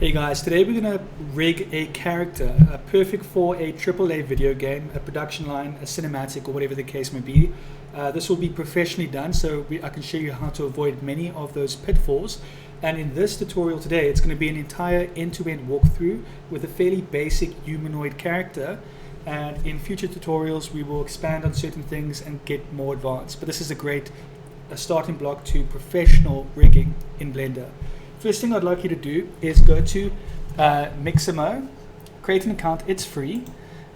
Hey guys, today we're going to rig a character, perfect for a AAA video game, a production line, a cinematic, or whatever the case may be. This will be professionally done, so I can show you how to avoid many of those pitfalls. And in this tutorial today, it's going to be an entire end-to-end walkthrough with a fairly basic humanoid character. And in future tutorials, we will expand on certain things and get more advanced. But this is a great starting block to professional rigging in Blender. First thing I'd like you to do is go to Mixamo, create an account. It's free,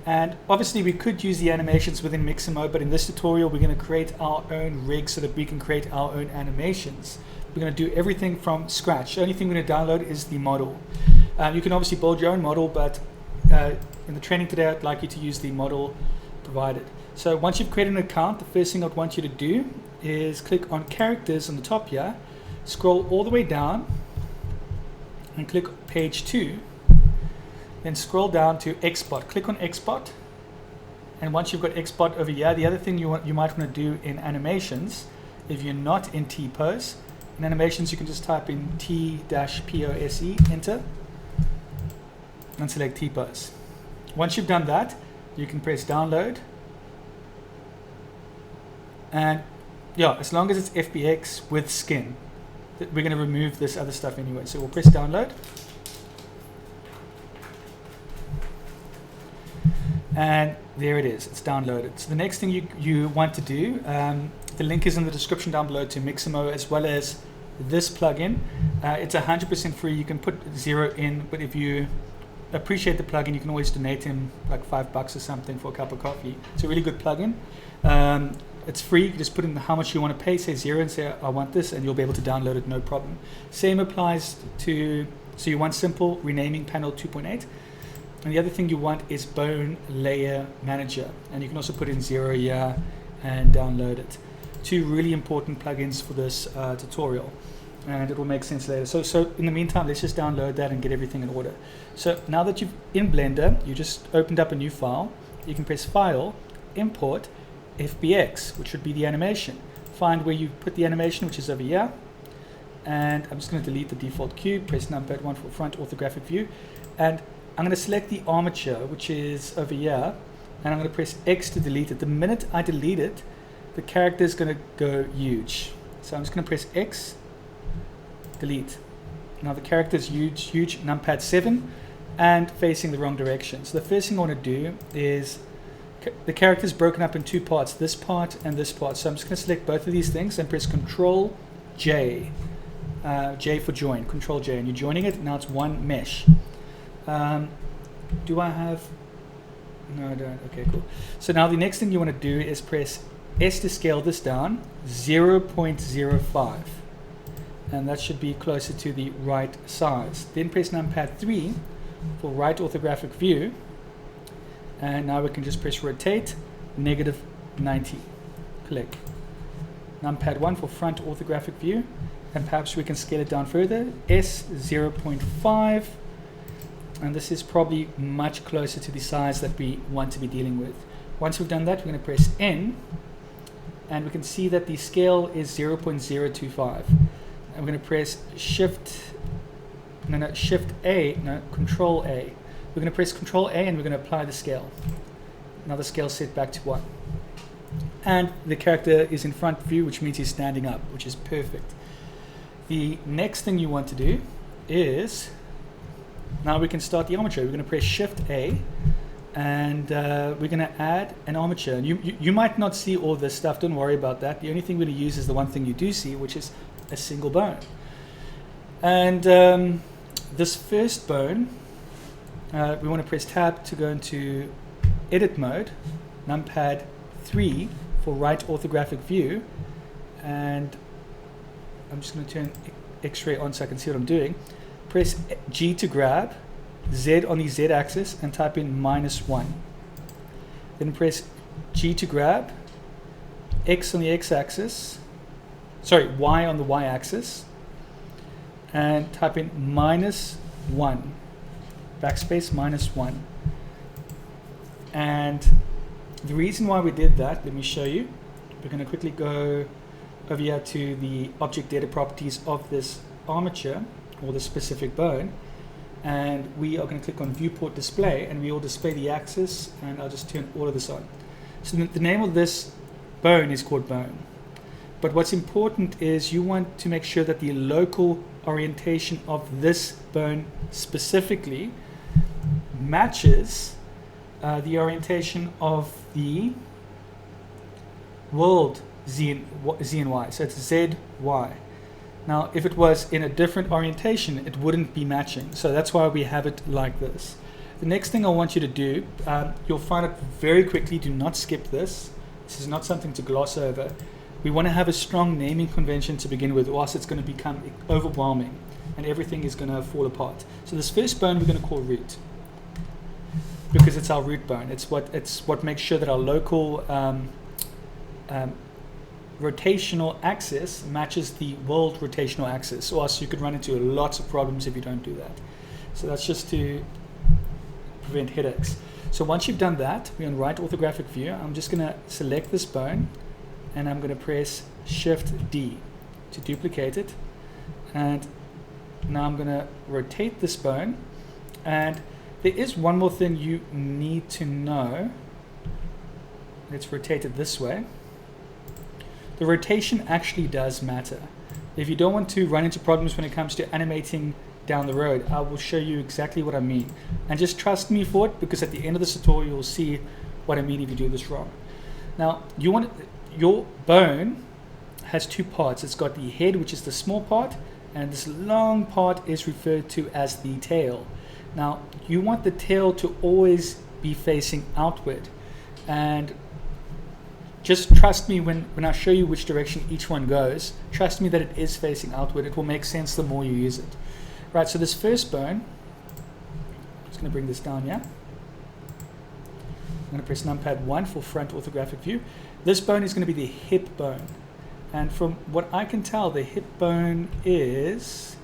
and obviously we could use the animations within Mixamo, but in this tutorial we're going to create our own rig so that we can create our own animations. We're going to do everything from scratch. The only thing we're going to download is the model. You can obviously build your own model, but in the training today I'd like you to use the model provided. So once you've created an account, the first thing I'd want you to do is click on characters on the top here, scroll all the way down and click page 2, then scroll down to export. Click on export, and once you've got export over here, the other thing you might want to do in animations, if you're not in T-pose, in animations you can just type in T-POSE, enter, and select T-pose. Once you've done that, you can press download, and yeah, as long as it's FBX with skin, we're going to remove this other stuff anyway. So we'll press download, and there it is, it's downloaded. So the next thing you want to do, the link is in the description down below to Mixamo as well as this plugin. It's 100% free. You can put 0 in, but if you appreciate the plugin, you can always donate him like $5 or something for a cup of coffee. It's a really good plugin. It's free. You just put in how much you want to pay, say 0, and say I want this, and you'll be able to download it, no problem. Same applies to, so you want simple renaming panel 2.8, and the other thing you want is bone layer manager, and you can also put in 0 here and download it. Two really important plugins for this tutorial, and it will make sense later. So in the meantime, let's just download that and get everything in order. So now that you've in Blender, you just opened up a new file, you can press File, Import, FBX, which would be the animation. Find where you put the animation, which is over here, and I'm just going to delete the default cube, press numpad 1 for front orthographic view, and I'm going to select the armature, which is over here, and I'm going to press X to delete it. The minute I delete it, the character is going to go huge. So I'm just going to press X, delete. Now the character is huge, numpad 7, and facing the wrong direction. So the first thing I want to do is, the character is broken up in two parts, this part and this part. So I'm just going to select both of these things and press Control J, J for join, Control J, and you're joining it. Now it's one mesh. Do I have? No, I don't. Okay, cool. So now the next thing you want to do is press S to scale this down 0.05, and that should be closer to the right size. Then press numpad 3 for right orthographic view. And now we can just press rotate, -90, click. Numpad 1 for front orthographic view, and perhaps we can scale it down further, S 0.5, and this is probably much closer to the size that we want to be dealing with. Once we've done that, we're going to press N, and we can see that the scale is 0.025. And we're going to press Control A. We're going to press Control A, and we're going to apply the scale. Now the scale set back to 1. And the character is in front view, which means he's standing up, which is perfect. The next thing you want to do is, now we can start the armature. We're going to press Shift A, and we're going to add an armature. And you might not see all this stuff, don't worry about that. The only thing we're going to use is the one thing you do see, which is a single bone. And this first bone, we want to press tab to go into edit mode, numpad 3 for right orthographic view, and I'm just going to turn X-ray on so I can see what I'm doing. Press G to grab, Z on the Z axis, and type in -1. Then press G to grab, X on the X axis, sorry, Y on the Y axis, and type in -1. Backspace -1. And the reason why we did that, let me show you. We're going to quickly go over here to the object data properties of this armature, or the specific bone, and we are going to click on viewport display, and we will display the axis, and I'll just turn all of this on. So the name of this bone is called bone. But what's important is you want to make sure that the local orientation of this bone specifically matches the orientation of the world Z and Y. So it's Z, Y. Now, if it was in a different orientation, it wouldn't be matching. So that's why we have it like this. The next thing I want you to do, you'll find it very quickly. Do not skip this. This is not something to gloss over. We want to have a strong naming convention to begin with, or else it's going to become overwhelming and everything is going to fall apart. So this first bone we're going to call root, because it's our root bone. It's what makes sure that our local rotational axis matches the world rotational axis, or else you could run into lots of problems if you don't do that. So that's just to prevent headaches. So once you've done that, we're on right orthographic view. I'm just going to select this bone, and I'm going to press Shift D to duplicate it. And now I'm going to rotate this bone. And there is one more thing you need to know. Let's rotate it this way. The rotation actually does matter. If you don't want to run into problems when it comes to animating down the road, I will show you exactly what I mean. And just trust me for it, because at the end of this tutorial you'll see what I mean if you do this wrong. Now, your bone has two parts. It's got the head, which is the small part, and this long part is referred to as the tail. Now, you want the tail to always be facing outward, and just trust me when I show you which direction each one goes. Trust me that it is facing outward. It will make sense the more you use it. Right, so this first bone, I'm just going to bring this down here. I'm going to press numpad 1 for front orthographic view. This bone is going to be the hip bone. And from what I can tell, the hip bone is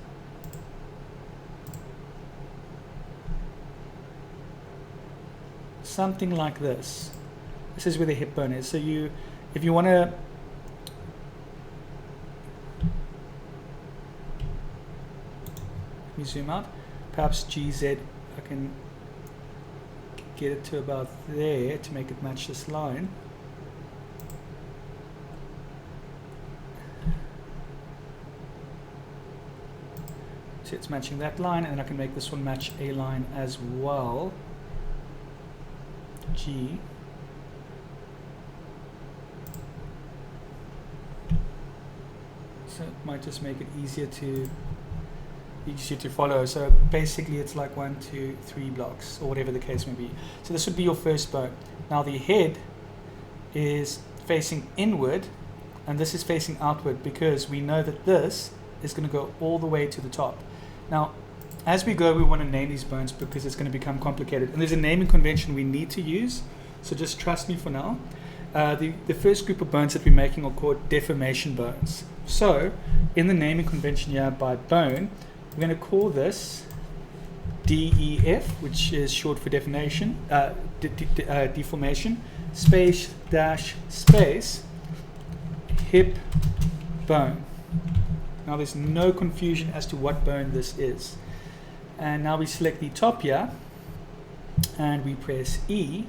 something like this. This is where the hip bone is. So if you want to zoom out, perhaps GZ, I can get it to about there to make it match this line. So it's matching that line, and then I can make this one match a line as well. G. So it might just make it easier to follow. So basically it's like 1, 2, 3 blocks, or whatever the case may be. So this would be your first bone. Now the head is facing inward, and this is facing outward, because we know that this is going to go all the way to the top. Now, as we go, we want to name these bones, because it's going to become complicated. And there's a naming convention we need to use, so just trust me for now. The first group of bones that we're making are called deformation bones. So, in the naming convention here by bone, we're going to call this DEF, which is short for deformation, deformation, space dash space, hip bone. Now there's no confusion as to what bone this is. And now we select the top here, and we press E,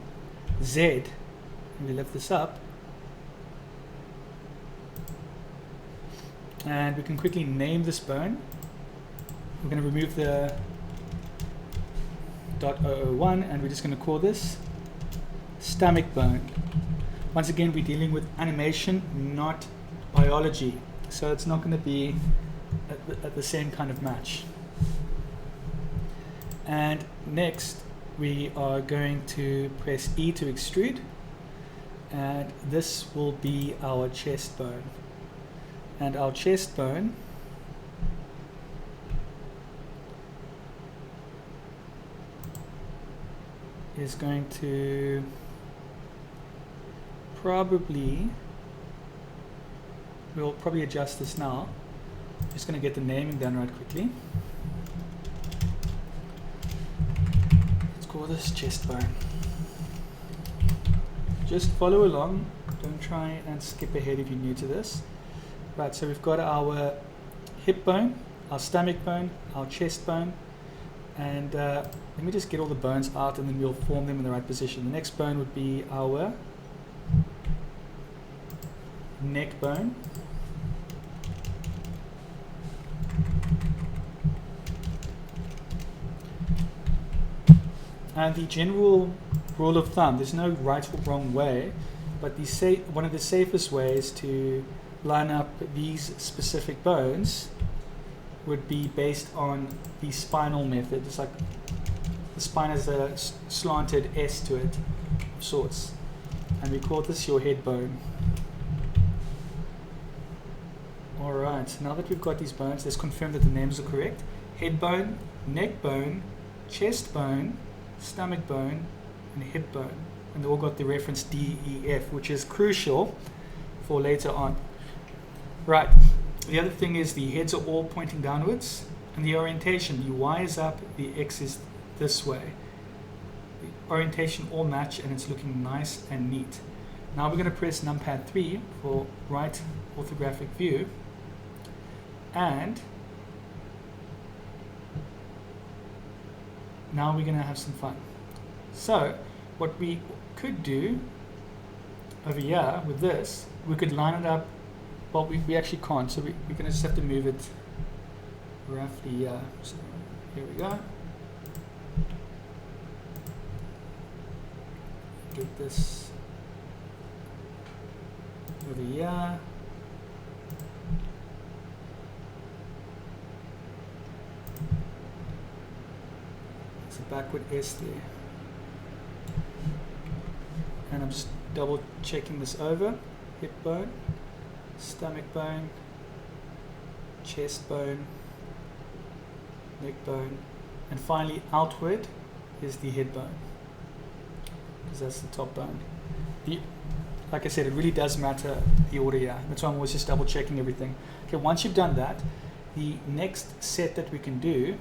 Z, and we lift this up. And we can quickly name this bone. We're going to remove the .001, and we're just going to call this stomach bone. Once again, we're dealing with animation, not biology. So it's not going to be at the same kind of match. And next, we are going to press E to extrude. And this will be our chest bone. And our chest bone is going to we'll probably adjust this now. Just going to get the naming done right quickly. Let's call this chest bone. Just follow along. Don't try and skip ahead if you're new to this. Right, so we've got our hip bone, our stomach bone, our chest bone, And let me just get all the bones out and then we'll form them in the right position. The next bone would be our neck bone. And the general rule of thumb, there's no right or wrong way, but one of the safest ways to line up these specific bones would be based on the spinal method. It's like the spine has a slanted S to it of sorts, and we call this your head bone. Alright, now that we've got these bones, let's confirm that the names are correct. Head bone, neck bone, chest bone, stomach bone, and hip bone. And they all got the reference D, E, F, which is crucial for later on. Right, the other thing is the heads are all pointing downwards, and the orientation, the Y is up, the X is this way. The orientation all match, and it's looking nice and neat. Now we're going to press numpad 3 for right orthographic view, and now we're going to have some fun. So what we could do over here with this, we could line it up. Well, we actually can't, so we're going to just have to move it roughly here. So here we go. Get this over here. It's a backward S there. And I'm just double checking this over. Hip bone, stomach bone, chest bone, neck bone, and finally outward is the head bone, because that's the top bone. Like I said, it really does matter the order here. That's why I'm always just double checking everything. Okay, once you've done that, the next set that we can do,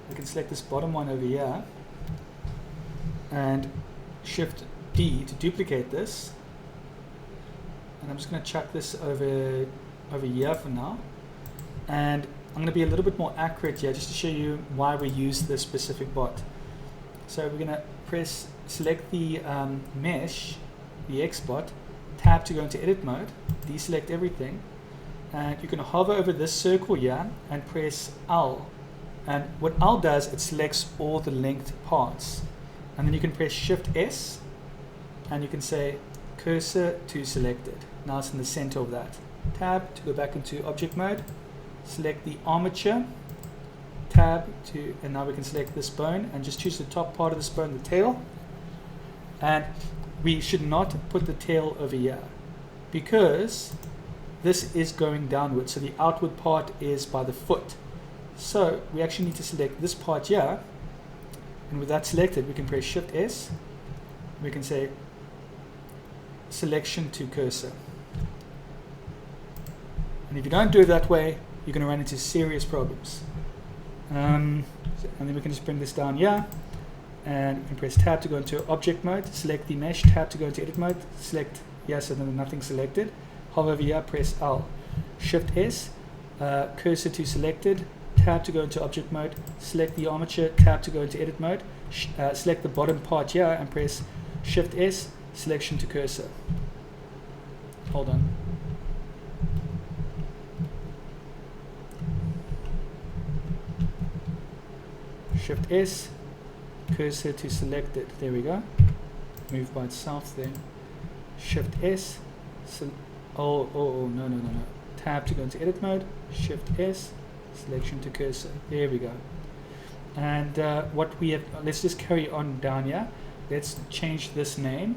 we can select this bottom one over here and shift D to duplicate this. And I'm just going to chuck this over here for now. And I'm going to be a little bit more accurate here just to show you why we use this specific bot. So we're going to select the mesh, the X bot, tab to go into edit mode, deselect everything, and you can hover over this circle here and press L. And what L does, it selects all the linked parts. And then you can press Shift S and you can say cursor to selected. Now it's in the center of that. Tab to go back into object mode, select the armature, tab to, and now we can select this bone and just choose the top part of this bone, the tail. And we should not put the tail over here because this is going downward, so the outward part is by the foot. So we actually need to select this part here, and with that selected we can press Shift S, we can say selection to cursor. And if you don't do it that way, you're going to run into serious problems. And then we can just bring this down here, and we can press tab to go into object mode, select the mesh, tab to go into edit mode, select yes, so then nothing selected. Hover over here, press L, Shift S, cursor to selected, tab to go into object mode, select the armature, tab to go into edit mode, select the bottom part here and press Shift S, selection to cursor. Hold on. Shift S, cursor to selected. There we go. Move by itself there. Shift S. No. Tab to go into edit mode. Shift S, selection to cursor. There we go. And what we have, let's just carry on down here. Let's change this name.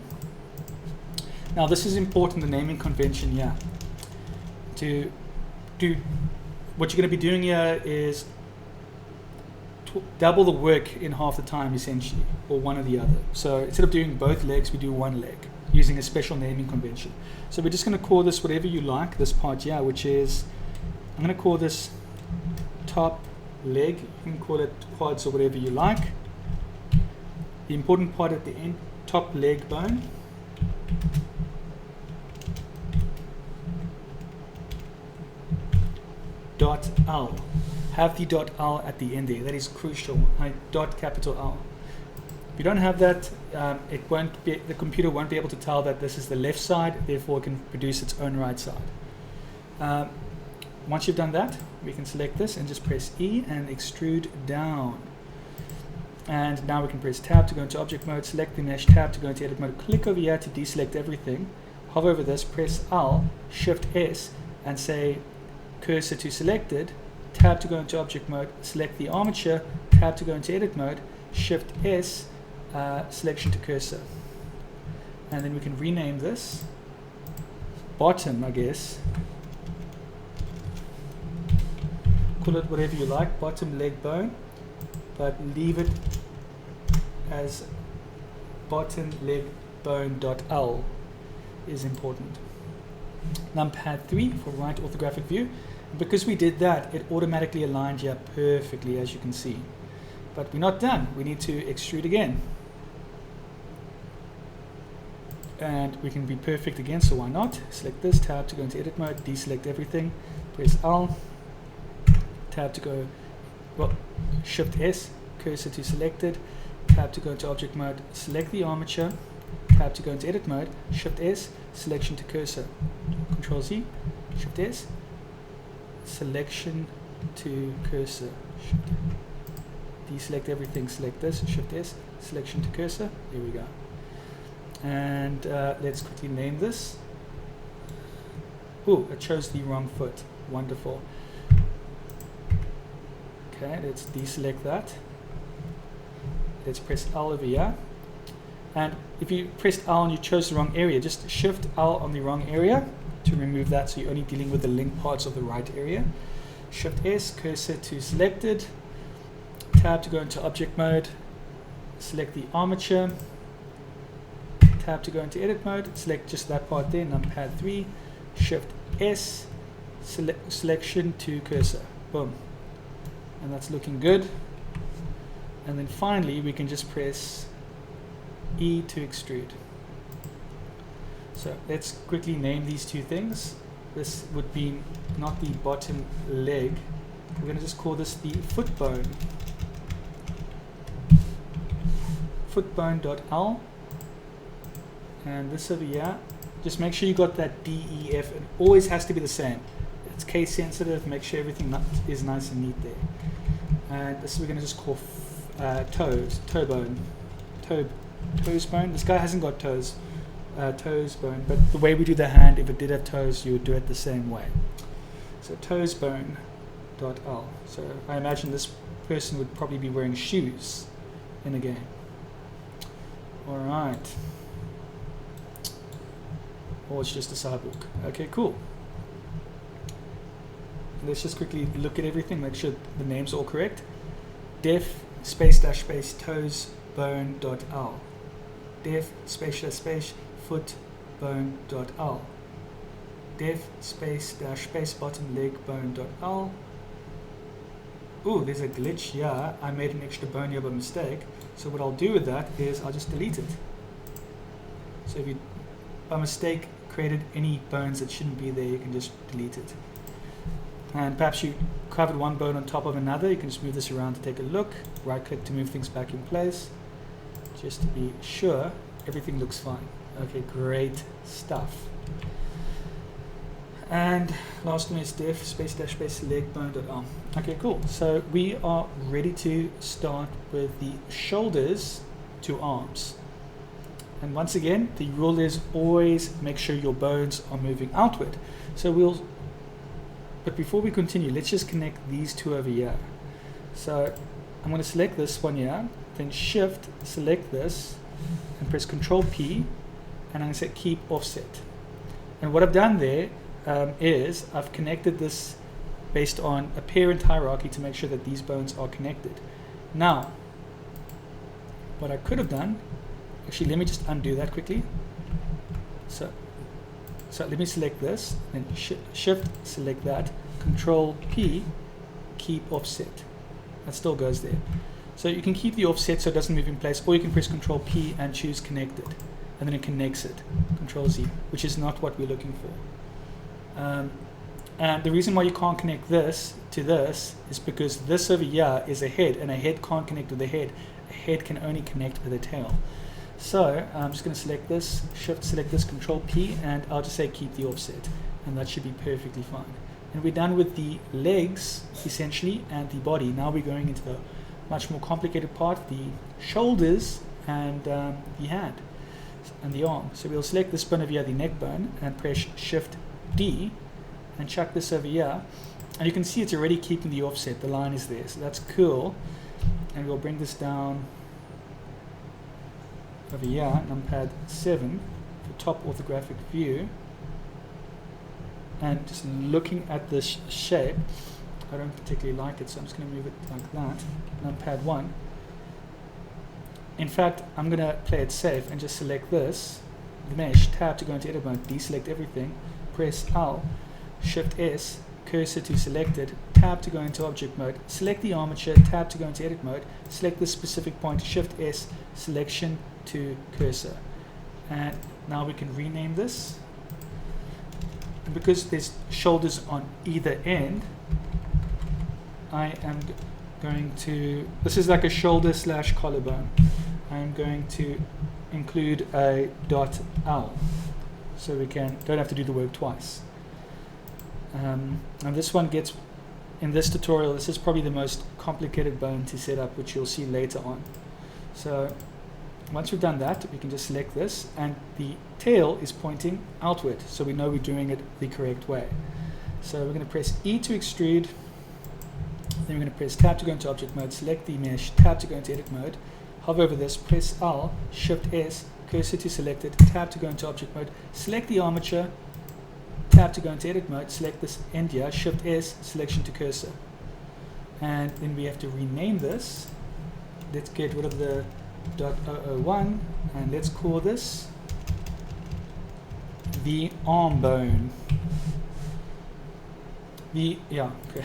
Now this is important, the naming convention here. To do, what you're going to be doing here is double the work in half the time essentially, or one or the other. So instead of doing both legs, we do one leg using a special naming convention. So we're just going to call this whatever you like, this part here, which is, I'm going to call this top leg. You can call it quads or whatever you like. The important part at the end, top leg bone. Dot L. have the .l at the end there. That is crucial. Dot capital L. If you don't have that, the computer won't be able to tell that this is the left side, therefore it can produce its own right side. Once you've done that, we can select this and just press E and extrude down. And now we can press tab to go into object mode, select the mesh, tab to go into edit mode, click over here to deselect everything, hover over this, press L, Shift S, and say cursor to selected, tab to go into object mode, select the armature, tab to go into edit mode, Shift S, selection to cursor. And then we can rename this bottom, I guess. Call it whatever you like, bottom leg bone, but leave it as bottom leg bone.l is important. Numpad 3 for right orthographic view. Because we did that, it automatically aligned here perfectly, as you can see. But we're not done. We need to extrude again. And we can be perfect again, so why not? Select this, tab to go into edit mode, deselect everything, press L, tab to go, well, Shift S, cursor to selected, tab to go into object mode, select the armature, tab to go into edit mode, Shift S, selection to cursor, Control Z, Shift S, selection to cursor, deselect everything, select this, Shift S, selection to cursor, here we go. And let's quickly name this. Oh, it chose the wrong foot, wonderful. Okay, let's deselect that. Let's press L over here. And if you pressed L and you chose the wrong area, just Shift L on the wrong area to remove that, so you're only dealing with the link parts of the right area. Shift S, cursor to selected, tab to go into object mode, select the armature, tab to go into edit mode, select just that part there, numpad 3, Shift S, selection to cursor, boom. And that's looking good. And then finally we can just press E to extrude. So let's quickly name these two things. This would be not the bottom leg. We're going to just call this the foot bone. Footbone.l. And this over here, just make sure you got that D, E, F. It always has to be the same. It's case sensitive. Make sure everything is nice and neat there. And this we're going to just call toes, toe bone, toes bone. This guy hasn't got toes, toes bone, but the way we do the hand, if it did have toes, you would do it the same way. So toes bone dot l. So I imagine this person would probably be wearing shoes in the game. All right. Or it's just a sidewalk. Okay, cool. Let's just quickly look at everything, make sure the names are all correct. Def space dash space toes bone dot l. Def space dash space foot bone dot l. Def space dash space bottom leg bone dot l. Ooh, there's a glitch here. I made an extra bone here by mistake. So what I'll do with that is I'll just delete it. So if you by mistake created any bones that shouldn't be there, you can just delete it. And perhaps you covered one bone on top of another, you can just move this around to take a look, right click to move things back in place, just to be sure everything looks fine. Okay, great stuff. And last one is def space dash space leg bone dot arm. Okay, cool. So we are ready to start with the shoulders to arms. And once again, the rule is always make sure your bones are moving outward. But before we continue, let's just connect these two over here. So I'm going to select this one here, then Shift, select this, and press Control P, and I'm going to say keep offset. And what I've done there is I've connected this based on a parent hierarchy to make sure that these bones are connected. Now, what I could have done, actually let me just undo that quickly. So let me select this, then Shift, select that, Control P, keep offset. That still goes there. So you can keep the offset so it doesn't move in place, or you can press Control P and choose connected, and then it connects it, Control Z, which is not what we're looking for. And the reason why you can't connect this to this is because this over here is a head, and a head can't connect with a head. A head can only connect with a tail. So I'm just going to select this, shift select this, control P, and I'll just say keep the offset, and that should be perfectly fine. And we're done with the legs essentially and the body. Now we're going into the much more complicated part, the shoulders and the hand and the arm. So we'll select this bone over here, the neck bone, and press shift D and chuck this over here, and you can see it's already keeping the offset. The line is there, so that's cool. And we'll bring this down over here, numpad 7 for top orthographic view. And just looking at this shape, I don't particularly like it, so I'm just going to move it like that. Numpad 1. In fact, I'm going to play it safe and just select this, the mesh, tab to go into edit mode, deselect everything, press L, shift S, cursor to selected, tab to go into object mode, select the armature, tab to go into edit mode, select this specific point, shift S, selection to cursor. And now we can rename this. And because there's shoulders on either end, I am going to, this is like a shoulder slash collarbone. I'm going to include a .L so we don't have to do the work twice. And this one gets, in this tutorial, this is probably the most complicated bone to set up, which you'll see later on. So once we've done that, we can just select this, and the tail is pointing outward, so we know we're doing it the correct way. So we're going to press E to extrude, then we're going to press tab to go into object mode, select the mesh, tab to go into edit mode, hover over this, press L, shift S, cursor to selected, tab to go into object mode, select the armature, tab to go into edit mode, select this end here, shift S, selection to cursor. And then we have to rename this. Let's get rid of the .001 and let's call this the arm bone. Okay.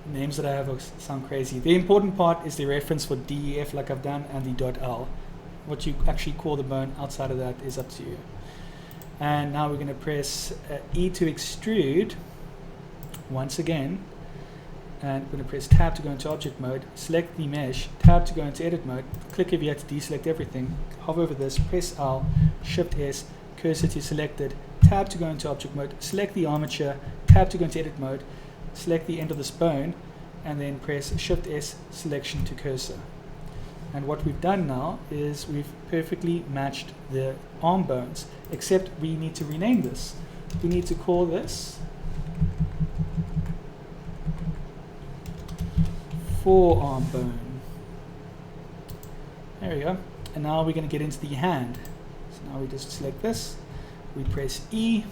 Names that I have sound crazy. The important part is the reference for DEF like I've done and the .L. What you actually call the bone outside of that is up to you. And now we're going to press E to extrude once again, and we're going to press tab to go into object mode, select the mesh, tab to go into edit mode, click over here to deselect everything, hover over this, press L, shift S, cursor to selected, tab to go into object mode, select the armature, tab to go into edit mode, select the end of this bone, and then press shift S, selection to cursor. And what we've done now is we've perfectly matched the arm bones, except we need to rename this. We need to call this forearm bone. There we go. And now we're going to get into the hand. So now we just select this, we press E,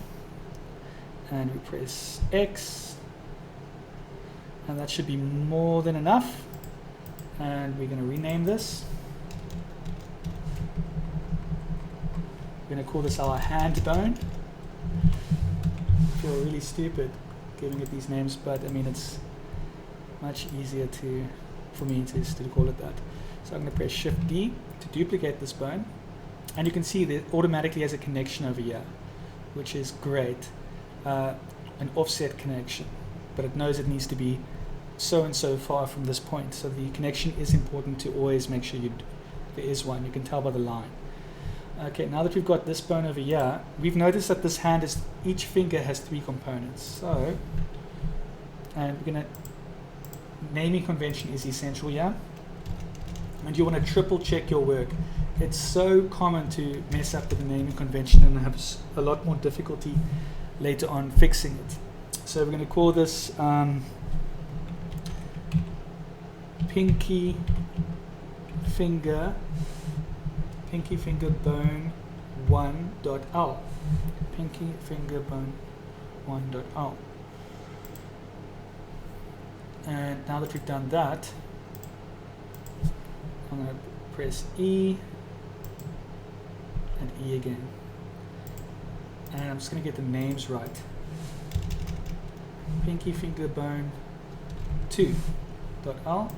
and we press X, and that should be more than enough. And we're going to rename this. We're going to call this our hand bone. I feel really stupid giving it these names, but I mean it's much easier for me to call it that. So I'm going to press Shift D to duplicate this bone, and you can see that it automatically has a connection over here, which is great, an offset connection, but it knows it needs to be so and so far from this point. So the connection is important to always make sure there is one. You can tell by the line. Okay, now that we've got this bone over here, we've noticed that this hand each finger has 3 components. So, and we're gonna, naming convention is essential here, and you want to triple check your work. It's so common to mess up with the naming convention and have a lot more difficulty later on fixing it. So we're going to call this pinky finger bone 1.L. Pinky finger bone 1.L. And now that we've done that, I'm going to press E and E again. And I'm just going to get the names right. Pinky finger bone 2.L.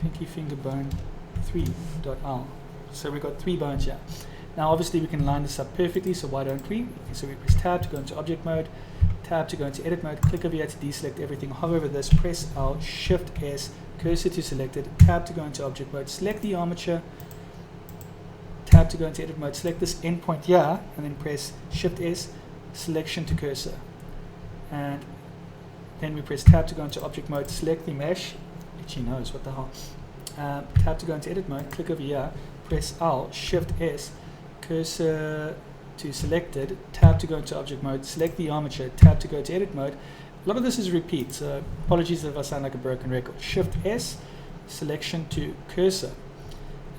Pinky finger bone 3.L. So we've got 3 bones here. Now obviously we can line this up perfectly, so why don't we? So we press tab to go into object mode, tab to go into edit mode, click over here to deselect everything, hover over this, press Alt, Shift S, cursor to selected, tab to go into object mode, select the armature, tab to go into edit mode, select this endpoint here, and then press Shift S, selection to cursor. And then we press tab to go into object mode, select the mesh, itchy nose, what the hell. Tab to go into edit mode, click over here, press Alt, Shift S, cursor to selected, tab to go into object mode, select the armature, tab to go to edit mode. A lot of this is repeat, so apologies if I sound like a broken record. Shift S, selection to cursor.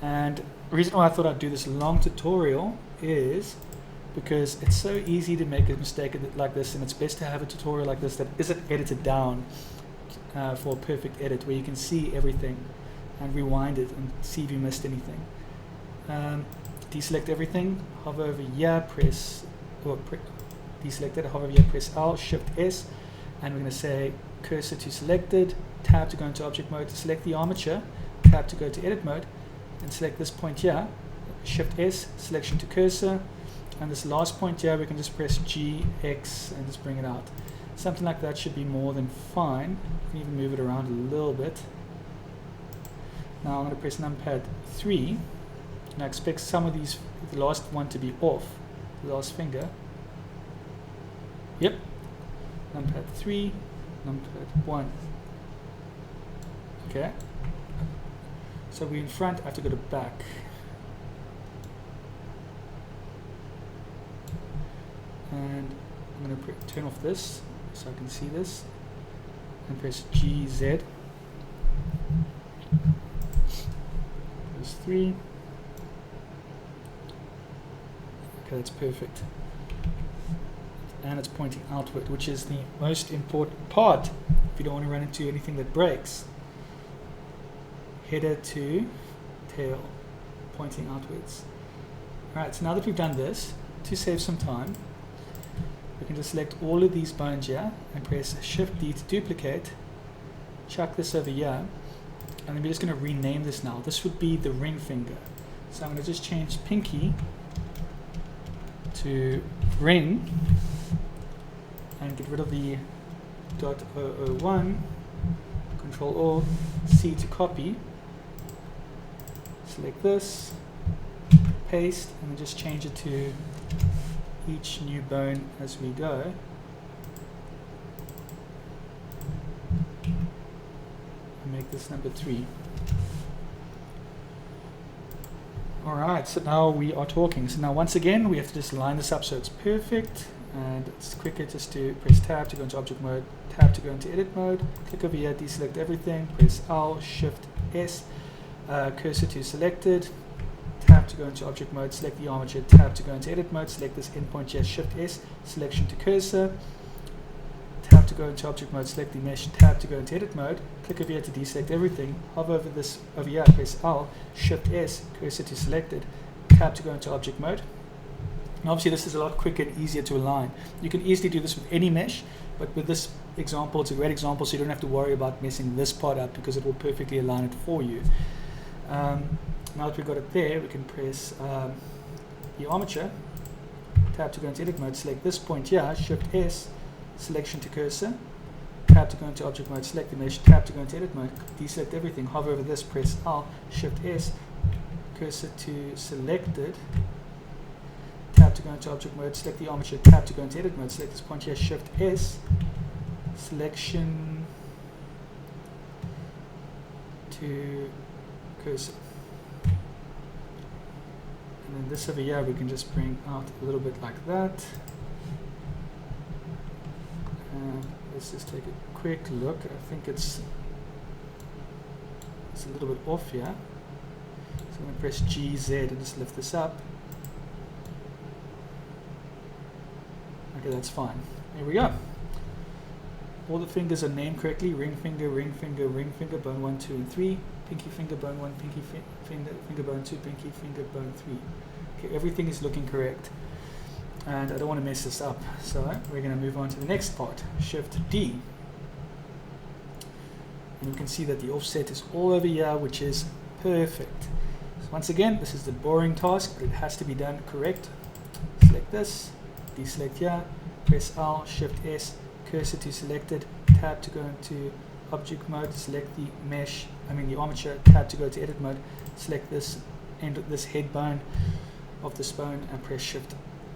And the reason why I thought I'd do this long tutorial is because it's so easy to make a mistake like this, and it's best to have a tutorial like this that isn't edited down for a perfect edit, where you can see everything and rewind it and see if you missed anything. Deselect everything, hover over here, press, deselect it, hover over here, press Alt, Shift S, and we're going to say cursor to selected, tab to go into object mode, select the armature, tab to go to edit mode, and select this point here, Shift S, selection to cursor, and this last point here we can just press G, X, and just bring it out. Something like that should be more than fine. You can even move it around a little bit. Now I'm going to press numpad 3, and I expect some of these, the last one to be off, the last finger. Yep, numpad 3, numpad 1. Okay, so we're in front, I have to go to back. And I'm going to turn off this so I can see this, and press GZ. Press 3. Okay, that's perfect. And it's pointing outward, which is the most important part if you don't want to run into anything that breaks. Header to tail, pointing outwards. Alright, so now that we've done this, to save some time, we can just select all of these bones here and press Shift D to duplicate, chuck this over here, and then we're just going to rename this now. This would be the ring finger. So I'm going to just change pinky to ring and get rid of the .001, Control Alt, C to copy, select this, paste, and then just change it to each new bone as we go. And make this number 3. Alright, so now we are talking. So now once again we have to just line this up so it's perfect, and it's quicker just to press tab to go into object mode, tab to go into edit mode, click over here, deselect everything, press Alt, Shift S, cursor to selected, tab to go into object mode, select the armature, tab to go into edit mode, select this endpoint here, Shift S, selection to cursor, tab to go into object mode, select the mesh, tab to go into edit mode, click over here to deselect everything, hover over this over here, press Alt, Shift S, cursor to selected, tab to go into object mode. And obviously this is a lot quicker and easier to align. You can easily do this with any mesh, but with this example, it's a great example, so you don't have to worry about messing this part up because it will perfectly align it for you. Now that we've got it there, we can press the armature, tab to go into edit mode, select this point here, Shift S, selection to cursor, tab to go into object mode, select the mesh, tab to go into edit mode, deselect everything, hover over this, press Alt, Shift S, cursor to selected, tab to go into object mode, select the armature, tab to go into edit mode, select this point here, Shift S, selection to cursor. And then this over here we can just bring out a little bit like that. And let's just take a quick look. I think it's a little bit off here. So I'm going to press GZ and just lift this up. Okay, that's fine. There we go. All the fingers are named correctly. Ring finger, ring finger, ring finger, bone 1, 2, and 3. Pinky finger, bone 1, pinky finger, bone 2, pinky finger, bone 3. Okay, everything is looking correct. And I don't want to mess this up. So we're going to move on to the next part. Shift D. And you can see that the offset is all over here, which is perfect. So Once again, this is the boring task, but it has to be done correct. Select this, deselect here, press L, Shift S, cursor to selected, tab to go into object mode, select the the armature, tab to go to edit mode, select this end of this head bone of this bone and press Shift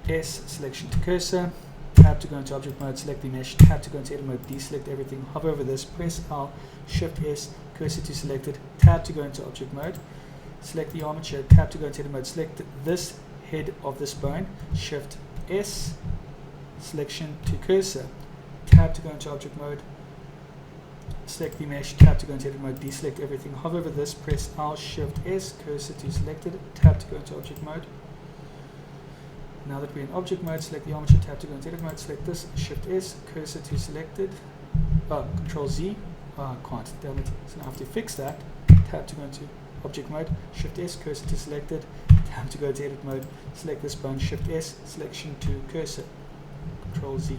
S, selection to cursor, tab to go into object mode, select the mesh, tab to go into edit mode, deselect everything, hover over this, press L, Shift S, cursor to selected, tab to go into object mode, select the armature, tab to go into edit mode, select this head of this bone, Shift S, selection to cursor, tab to go into object mode, select the mesh, tab to go into edit mode, deselect everything, hover over this, press L, Shift S, cursor to selected, tab to go into object mode. Now that we're in object mode, select the armature, tab to go into edit mode, select this, Shift S, cursor to selected, Control Z, I can't, damn it, so now I have to fix that, tab to go into object mode, Shift S, cursor to selected, tab to go to edit mode, select this bone, Shift S, selection to cursor, Control Z.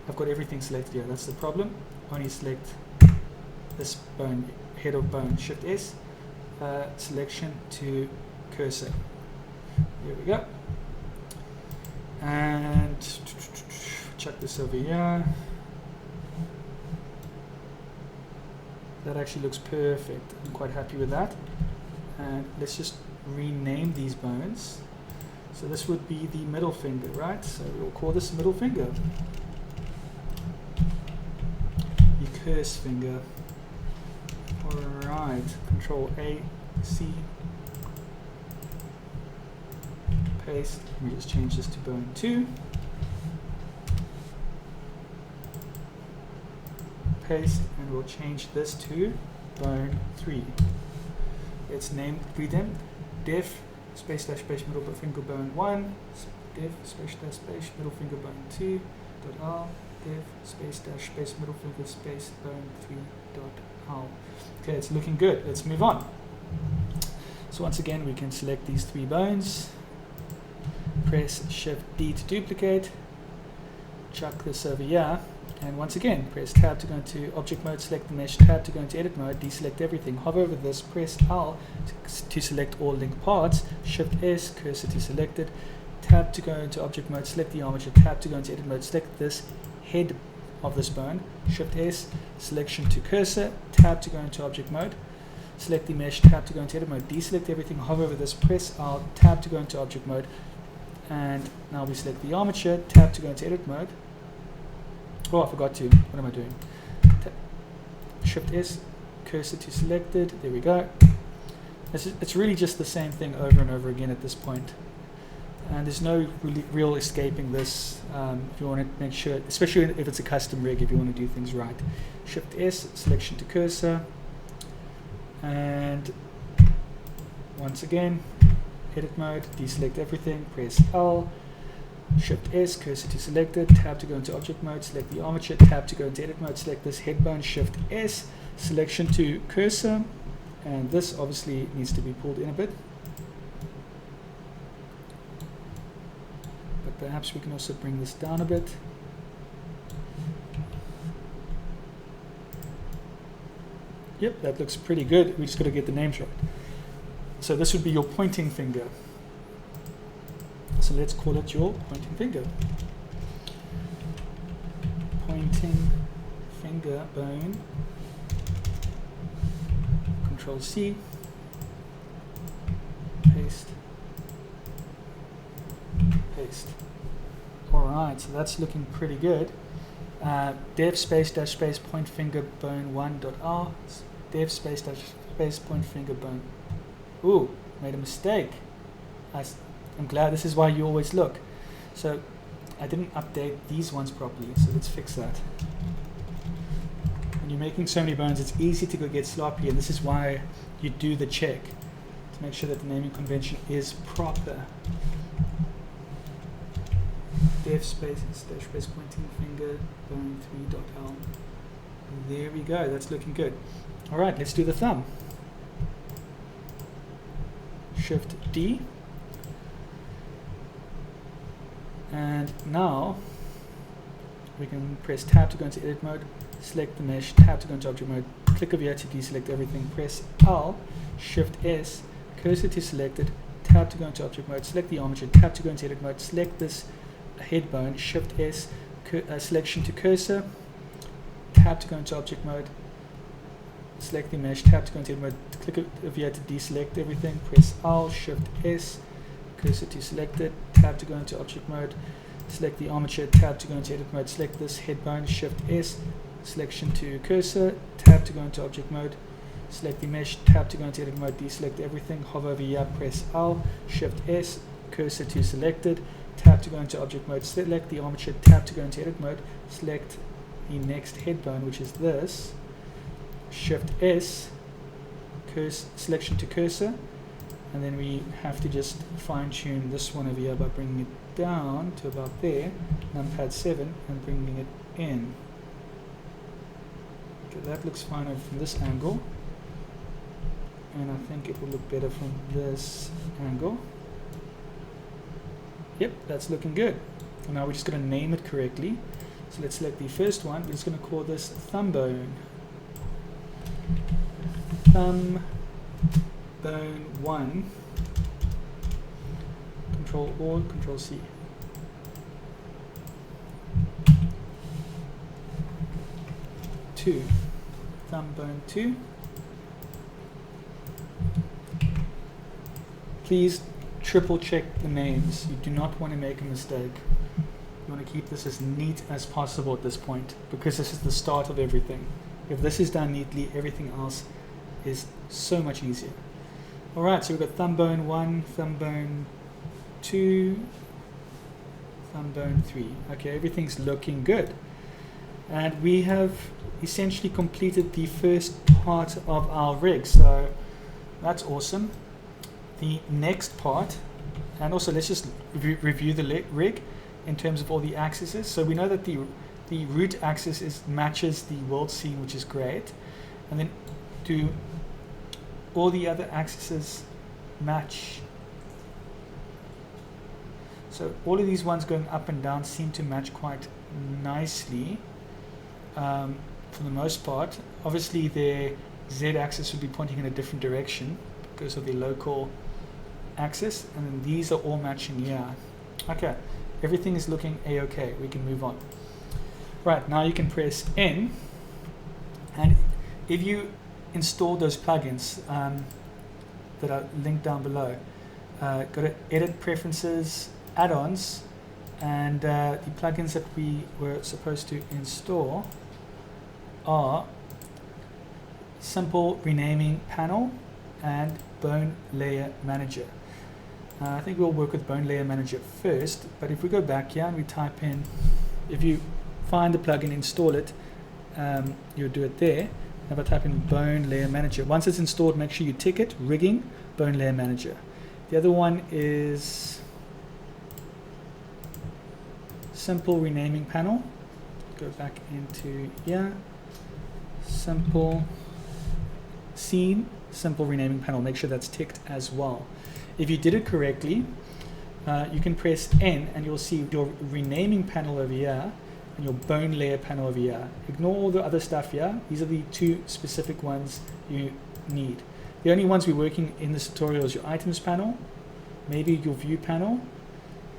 I've got everything selected here, that's the problem. Only select this bone, head of bone, Shift S, selection to cursor. There we go. And chuck this over here. That actually looks perfect. I'm quite happy with that. And let's just rename these bones. So this would be the middle finger, right? So we'll call this middle finger. The curse finger. Alright, Control A, C. Paste. Let me just change this to bone 2. Paste, and we'll change this to bone 3. Let's read them. Def space dash space middle finger bone 1. Def space dash space middle finger bone 2. Dot R. Def space dash space middle finger space bone 3. Dot R. Okay, it's looking good. Let's move on. So once again, we can select these 3 bones. Press Shift D to duplicate. Chuck this over here. And once again, press tab to go into object mode, select the mesh, tab to go into edit mode, deselect everything, hover over this, press L to select all linked parts, Shift S, cursor to selected, tab to go into object mode, select the armature, tab to go into edit mode, select this head of this bone, Shift S, selection to cursor, tab to go into object mode, select the mesh, tab to go into edit mode, deselect everything, hover over this, press L, tab to go into object mode, and now we select the armature, tab to go into edit mode. Oh, I forgot to. What am I doing? Shift S, cursor to selected. There we go. It's really just the same thing over and over again at this point. And there's no real escaping this if you want to make sure, especially if it's a custom rig, if you want to do things right. Shift S, selection to cursor. And once again, edit mode, deselect everything, press L. Shift S, cursor to selected, tab to go into object mode, select the armature, tab to go into edit mode, select this head bone, Shift S, selection to cursor, and this obviously needs to be pulled in a bit. But perhaps we can also bring this down a bit. Yep, that looks pretty good. We just got to get the names right. So this would be your pointing finger. So let's call it your pointing finger. Pointing finger bone. Control C. Paste. Paste. Alright, so that's looking pretty good. Dev space dash space point finger bone 1.r. Dev space dash space point finger bone. Ooh, made a mistake. I'm glad, this is why you always look. So I didn't update these ones properly, so let's fix that. When you're making so many bones, it's easy to go get sloppy, and this is why you do the check to make sure that the naming convention is proper. Def space dash space pointing finger bone 3.l. There we go, that's looking good. Alright, let's do the thumb. Shift D. And now we can press tab to go into edit mode, select the mesh, tab to go into object mode, click over here to deselect everything, press L, Shift S, cursor to selected, tab to go into object mode, select the armature, tab to go into edit mode, select this head bone, shift S, selection to cursor, tab to go into object mode, select the mesh, tab to go into edit mode, click over here to deselect everything, press Alt, shift S, cursor to selected, tab to go into object mode, select the armature, tab to go into edit mode, select this head bone, shift S, selection to cursor, tab to go into object mode, select the mesh, tab to go into edit mode, deselect everything, hover over here, press L, shift S, cursor to selected, tab to go into object mode, select the armature, tab to go into edit mode, select the next head bone, which is this, shift S, selection to cursor, and then we have to just fine tune this one over here by bringing it down to about there, numpad 7, and bringing it in. Okay, that looks fine over from this angle, and I think it will look better from this angle. Yep, that's looking good. And now we're just going to name it correctly. So let's select the first one. We're just going to call this thumb bone. Thumb bone 1. Control Alt, Control C. Thumb bone 2. Please triple check the names. You do not want to make a mistake. You want to keep this as neat as possible at this point, because this is the start of everything. If this is done neatly, everything else is so much easier. Alright, so we've got thumb bone 1, thumb bone 2, thumb bone 3. Okay, everything's looking good. And we have essentially completed the first part of our rig, so that's awesome. The next part, and also let's just review the rig in terms of all the axes. So we know that the root axis matches the world scene, which is great, and then do all the other axes match? So all of these ones going up and down seem to match quite nicely for the most part. Obviously their z-axis would be pointing in a different direction because of the local axis, and then these are all matching here. Okay, everything is looking a-okay. We can move on. Right, now you can press N, and if you install those plugins that are linked down below, go to Edit Preferences, Add-ons, and the plugins that we were supposed to install are Simple Renaming Panel and Bone Layer Manager. I think we'll work with Bone Layer Manager first, but if we go back here and we type in, if you find the plugin, install it, you'll do it there. If I type in Bone Layer Manager, once it's installed, make sure you tick it, Rigging, Bone Layer Manager. The other one is Simple Renaming Panel. Go back into here, Simple Scene, Simple Renaming Panel. Make sure that's ticked as well. If you did it correctly, you can press N and you'll see your renaming panel over here and your bone layer panel over here. Ignore all the other stuff here. These are the two specific ones you need. The only ones we're working in this tutorial is your items panel, maybe your view panel,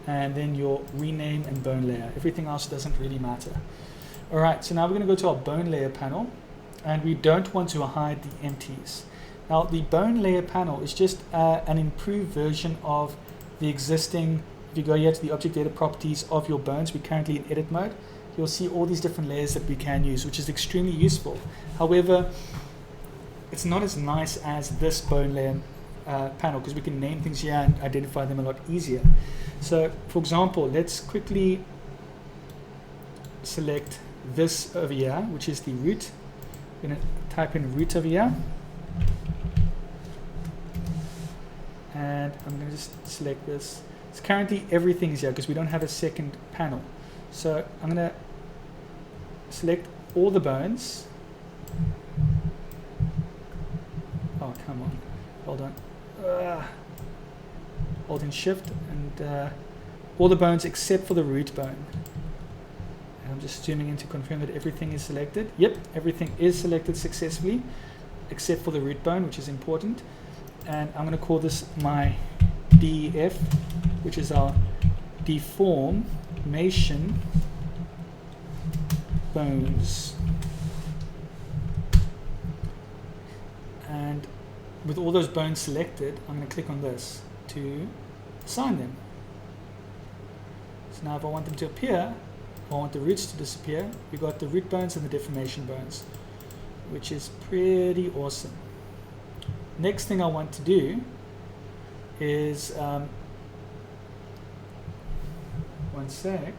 and then your rename and bone layer. Everything else doesn't really matter. Alright, so now we're going to go to our bone layer panel, and we don't want to hide the empties. Now the bone layer panel is just an improved version of the existing. If you go here to the object data properties of your bones, we're currently in edit mode, you'll see all these different layers that we can use, which is extremely useful. However, it's not as nice as this bone layer panel, because we can name things here and identify them a lot easier. So for example, let's quickly select this over here, which is the root. I'm going to type in root over here, and I'm going to just select this. It's currently everything is here because we don't have a second panel. So I'm going to select all the bones. Oh, come on. Hold on. Hold in Shift, and all the bones except for the root bone. And I'm just zooming in to confirm that everything is selected. Yep, everything is selected successfully except for the root bone, which is important. and I'm going to call this my DEF, which is our deformation bones. And with all those bones selected, I'm going to click on this to assign them. So now if I want them to appear, I want the roots to disappear, we've got the root bones and the deformation bones, which is pretty awesome. Next thing I want to do is, one sec.